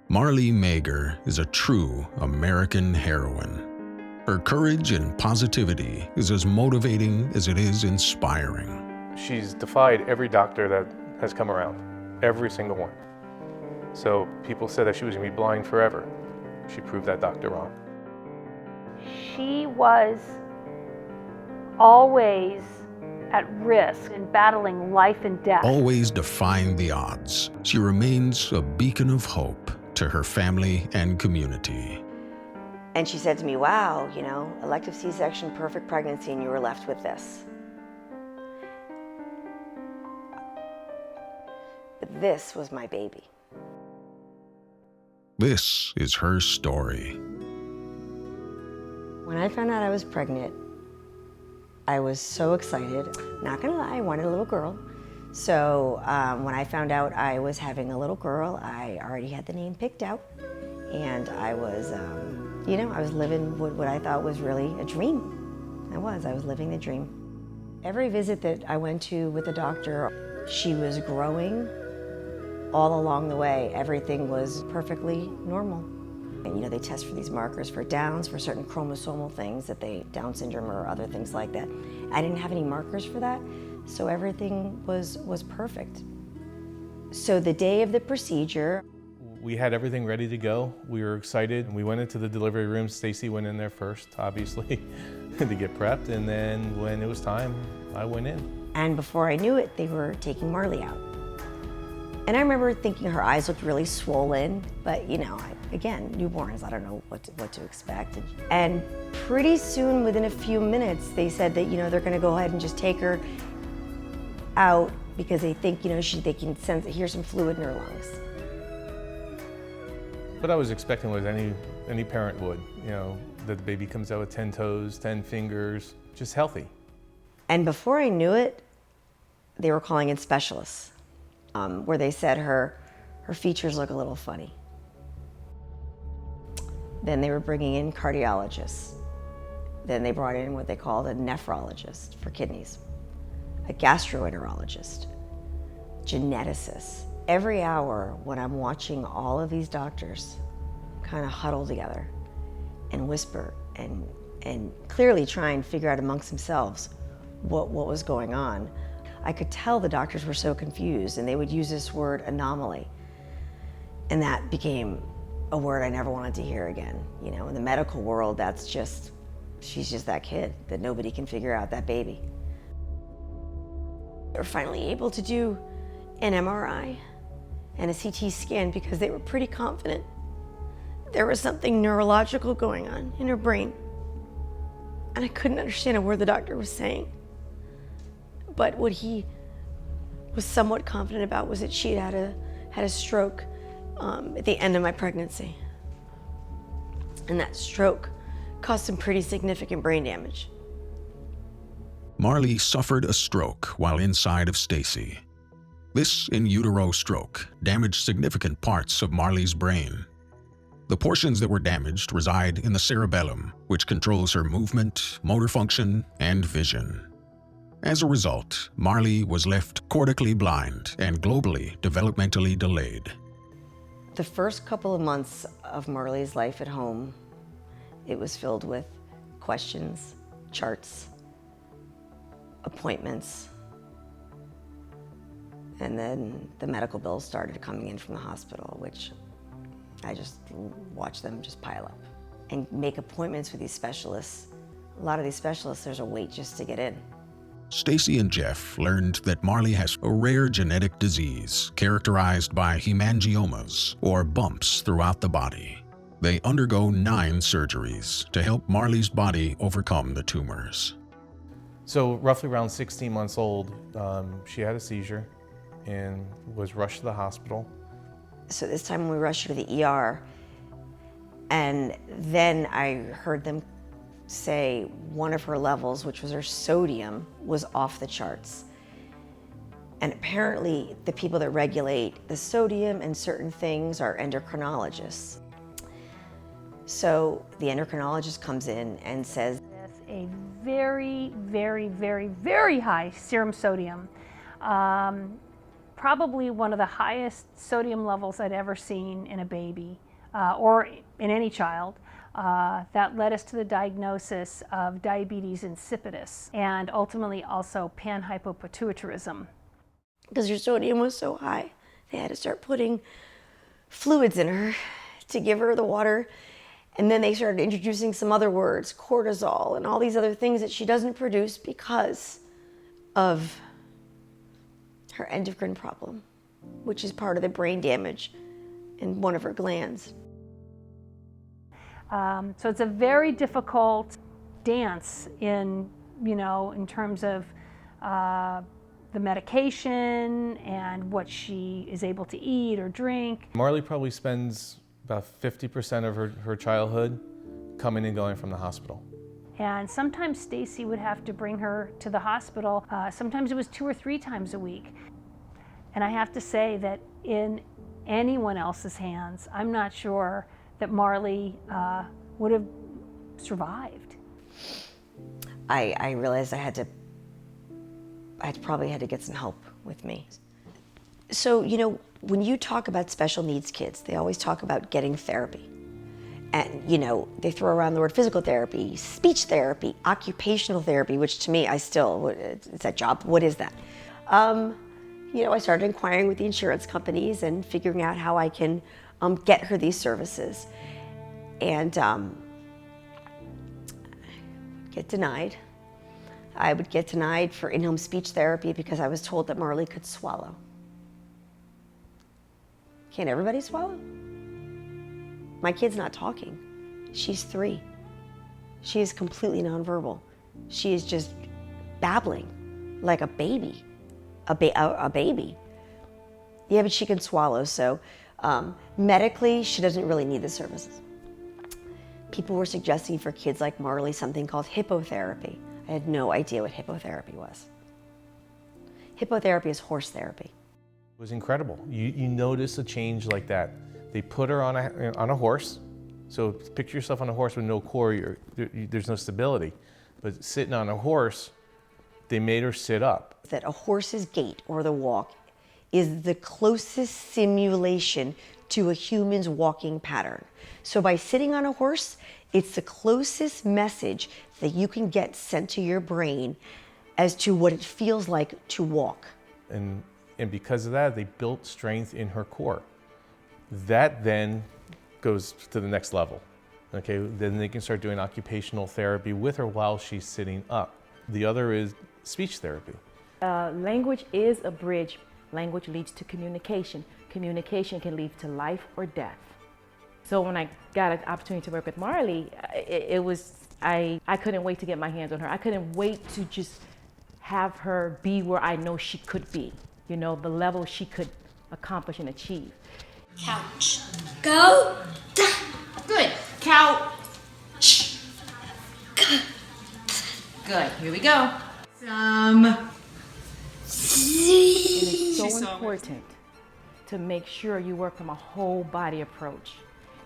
Marlee Mager is a true American heroine. Her courage and positivity is as motivating as it is inspiring. She's defied every doctor that has come around, every single one. So people said that she was going to be blind forever. She proved that doctor wrong. She was always at risk in battling life and death. Always defying the odds, she remains a beacon of hope to her family and community. And she said to me, wow, elective C-section, perfect pregnancy, and you were left with this. But this was my baby. This is her story. When I found out I was pregnant, I was so excited. Not gonna lie, I wanted a little girl. So when I found out I was having a little girl, I already had the name picked out. And I was, I was living what I thought was really a dream. I was living the dream. Every visit that I went to with the doctor, she was growing all along the way. Everything was perfectly normal. And they test for these markers for Downs, for certain chromosomal things Down syndrome or other things like that. I didn't have any markers for that, so everything was perfect. So the day of the procedure, We had everything ready to go. We were excited. We went into the delivery room. Stacy went in there first, obviously, to get prepped. And then when it was time, I went in. and before I knew it, they were taking Marlee out. And I remember thinking her eyes looked really swollen, but again, newborns, I don't know what to expect. And pretty soon, within a few minutes, they said that, they're gonna go ahead and just take her out because they think, they can hear some fluid in her lungs. What I was expecting was any parent would, that the baby comes out with 10 toes, 10 fingers, just healthy. And before I knew it, they were calling in specialists, where they said her features look a little funny. Then they were bringing in cardiologists. Then they brought in what they called a nephrologist for kidneys, a gastroenterologist, geneticists. Every hour when I'm watching all of these doctors kind of huddle together and whisper and clearly try and figure out amongst themselves what was going on, I could tell the doctors were so confused, and they would use this word anomaly. And that became a word I never wanted to hear again. In the medical world, she's just that kid that nobody can figure out, that baby. They were finally able to do an MRI and a CT scan because they were pretty confident there was something neurological going on in her brain. And I couldn't understand a word the doctor was saying. But what he was somewhat confident about was that she had a stroke at the end of my pregnancy. And that stroke caused some pretty significant brain damage. Marlee suffered a stroke while inside of Stacy. This in utero stroke damaged significant parts of Marlee's brain. The portions that were damaged reside in the cerebellum, which controls her movement, motor function, and vision. As a result, Marlee was left cortically blind and globally developmentally delayed. The first couple of months of Marlee's life at home, it was filled with questions, charts, appointments, and then the medical bills started coming in from the hospital, which I just watched them just pile up. And make appointments with these specialists. A lot of these specialists, there's a wait just to get in. Stacy and Jeff learned that Marlee has a rare genetic disease characterized by hemangiomas, or bumps throughout the body. They undergo 9 surgeries to help Marlee's body overcome the tumors. So roughly around 16 months old, she had a seizure and was rushed to the hospital. So this time we rushed her to the ER, and then I heard them say one of her levels, which was her sodium, was off the charts. And apparently the people that regulate the sodium and certain things are endocrinologists. So the endocrinologist comes in and says, A very, very, very, very high serum sodium. Probably one of the highest sodium levels I'd ever seen in a baby or in any child. That led us to the diagnosis of diabetes insipidus and ultimately also panhypopituitarism. Because her sodium was so high, they had to start putting fluids in her to give her the water. And then they started introducing some other words, cortisol and all these other things that she doesn't produce because of her endocrine problem, which is part of the brain damage in one of her glands. So it's a very difficult dance in terms of the medication and what she is able to eat or drink. Marley probably spends about 50% of her childhood coming and going from the hospital. And sometimes Stacy would have to bring her to the hospital. Sometimes it was 2 or 3 times a week. And I have to say that in anyone else's hands, I'm not sure that Marley would have survived. I realized I probably had to get some help with me. So, when you talk about special needs kids, they always talk about getting therapy. And, they throw around the word physical therapy, speech therapy, occupational therapy, which to me, it's that job. What is that? I started inquiring with the insurance companies and figuring out how I can get her these services. And get denied. I would get denied for in-home speech therapy because I was told that Marley could swallow. Can't everybody swallow? My kid's not talking. She's 3. She is completely nonverbal. She is just babbling like a baby. A baby. Yeah, but she can swallow, so medically, she doesn't really need the services. People were suggesting for kids like Marley something called hippotherapy. I had no idea what hippotherapy was. Hippotherapy is horse therapy. It was incredible. You notice a change like that. They put her on a horse. So picture yourself on a horse with no core, there's no stability. But sitting on a horse, they made her sit up. That a horse's gait or the walk is the closest simulation to a human's walking pattern. So by sitting on a horse, it's the closest message that you can get sent to your brain as to what it feels like to walk. And because of that, they built strength in her core. That then goes to the next level. Okay, then they can start doing occupational therapy with her while she's sitting up. The other is speech therapy. Language is a bridge. Language leads to communication. Communication can lead to life or death. So when I got an opportunity to work with Marley, I couldn't wait to get my hands on her. I couldn't wait to just have her be where I know she could be, the level she could accomplish and achieve. Couch. Go. Good. Couch. Good. Here we go. And it's so important to make sure you work from a whole body approach.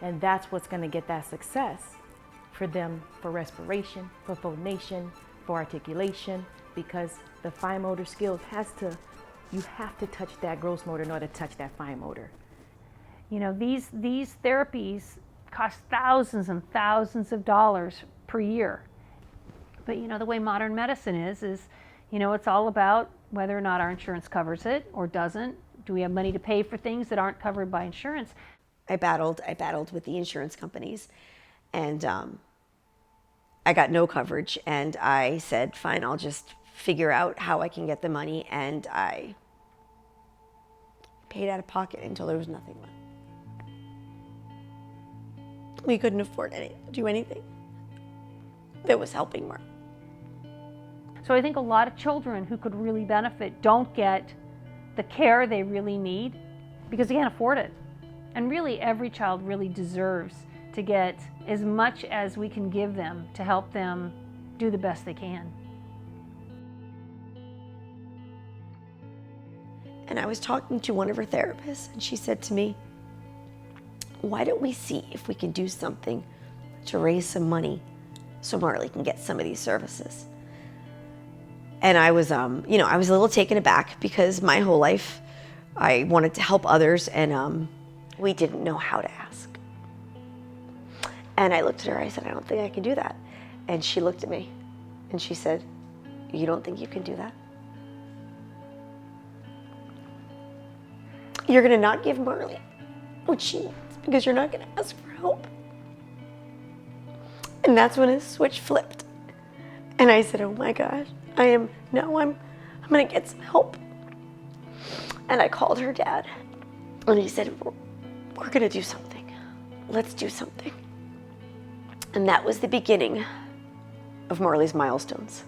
And that's what's going to get that success for them, for respiration, for phonation, for articulation, because the fine motor skills you have to touch that gross motor in order to touch that fine motor. These therapies cost thousands and thousands of dollars per year. But the way modern medicine is it's all about whether or not our insurance covers it or doesn't. Do we have money to pay for things that aren't covered by insurance? I battled with the insurance companies, and I got no coverage, and I said, fine, I'll just figure out how I can get the money, and I paid out of pocket until there was nothing left. We couldn't afford to do anything that was helping Mark. So I think a lot of children who could really benefit don't get the care they really need because they can't afford it. And really every child really deserves to get as much as we can give them to help them do the best they can. And I was talking to one of her therapists, and she said to me, why don't we see if we can do something to raise some money so Marley can get some of these services? And I was, I was a little taken aback because my whole life I wanted to help others, and we didn't know how to ask. And I looked at her, I said, I don't think I can do that. And she looked at me and she said, you don't think you can do that? You're gonna not give Marley what she needs because you're not gonna ask for help. And that's when his switch flipped. And I said, oh my gosh, I'm gonna get some help. And I called her dad and he said, we're gonna do something. Let's do something. And that was the beginning of Marley's Milestones.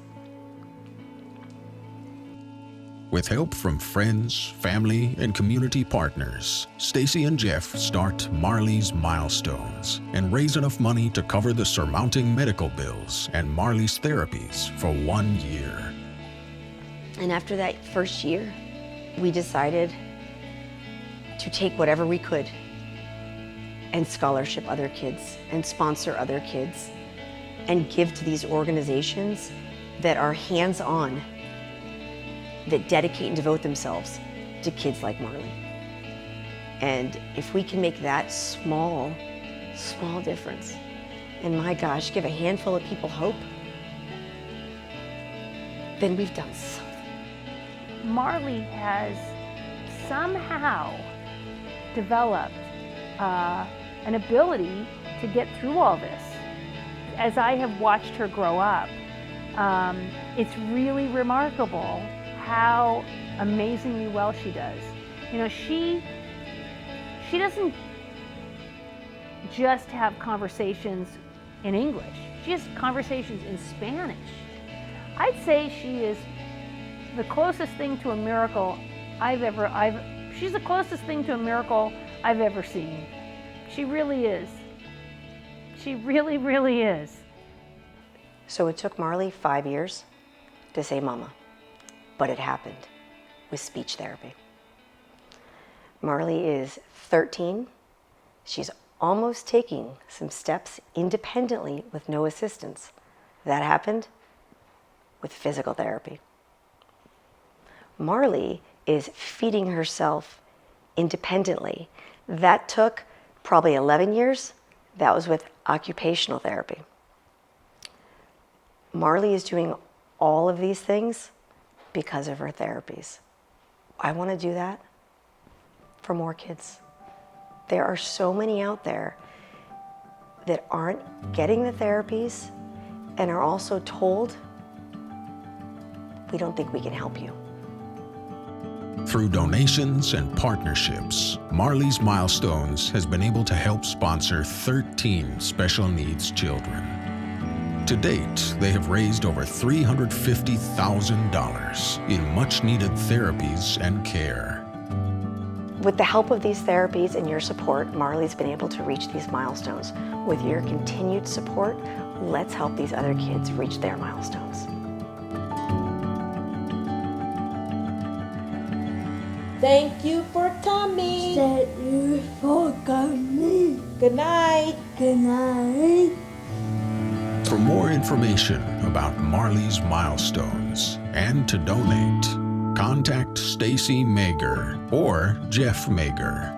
With help from friends, family, and community partners, Stacy and Jeff start Marley's Milestones and raise enough money to cover the surmounting medical bills and Marley's therapies for 1 year. And after that first year, we decided to take whatever we could and scholarship other kids and sponsor other kids and give to these organizations that are hands-on, that dedicate and devote themselves to kids like Marley. And if we can make that small difference, and my gosh, give a handful of people hope, then we've done something. Marley has somehow developed an ability to get through all this. As I have watched her grow up, it's really remarkable how amazingly well she does. You know, she doesn't just have conversations in English. She has conversations in Spanish. I'd say she is the closest thing to a miracle she's the closest thing to a miracle I've ever seen. She really is. She really, really is. So it took Marley 5 years to say mama, but it happened with speech therapy. Marley is 13. She's almost taking some steps independently with no assistance. That happened with physical therapy. Marley is feeding herself independently. That took probably 11 years. That was with occupational therapy. Marley is doing all of these things because of her therapies. I want to do that for more kids. There are so many out there that aren't getting the therapies and are also told, we don't think we can help you. Through donations and partnerships, Marley's Milestones has been able to help sponsor 13 special needs children. To date, they have raised over $350,000 in much-needed therapies and care. With the help of these therapies and your support, Marley's been able to reach these milestones. With your continued support, let's help these other kids reach their milestones. Thank you for coming. Thank you for coming. Good night. Good night. For more information about Marley's Milestones and to donate, contact Stacy Mager or Jeff Mager